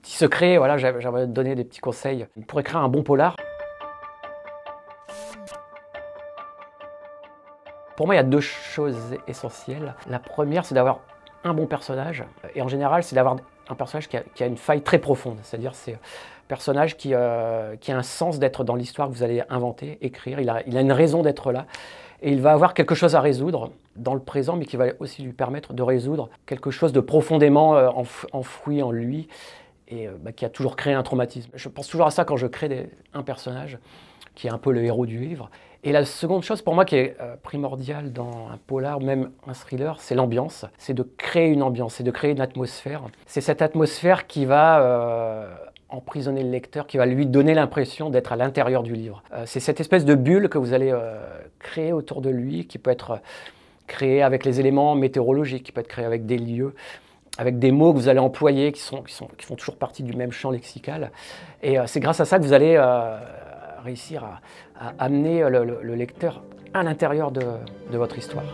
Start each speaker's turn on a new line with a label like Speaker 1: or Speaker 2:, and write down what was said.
Speaker 1: petit secret, voilà, j'aimerais te donner des petits conseils pour écrire un bon polar. Pour moi, il y a deux choses essentielles. La première, c'est d'avoir un bon personnage. Et en général, c'est d'avoir un personnage qui a une faille très profonde. C'est-à-dire, c'est un personnage qui a un sens d'être dans l'histoire que vous allez inventer, écrire. Il a une raison d'être là. Et il va avoir quelque chose à résoudre dans le présent, mais qui va aussi lui permettre de résoudre quelque chose de profondément enfoui en lui et qui a toujours créé un traumatisme. Je pense toujours à ça quand je crée un personnage qui est un peu le héros du livre. Et la seconde chose pour moi qui est primordiale dans un polar, même un thriller, c'est l'ambiance. C'est de créer une ambiance, c'est de créer une atmosphère. C'est cette atmosphère qui va emprisonner le lecteur, qui va lui donner l'impression d'être à l'intérieur du livre. C'est cette espèce de bulle que vous allez créer autour de lui, qui peut être créée avec les éléments météorologiques, qui peut être créée avec des lieux, avec des mots que vous allez employer, qui font toujours partie du même champ lexical. Et c'est grâce à ça que vous allez réussir à amener le lecteur à l'intérieur de votre histoire.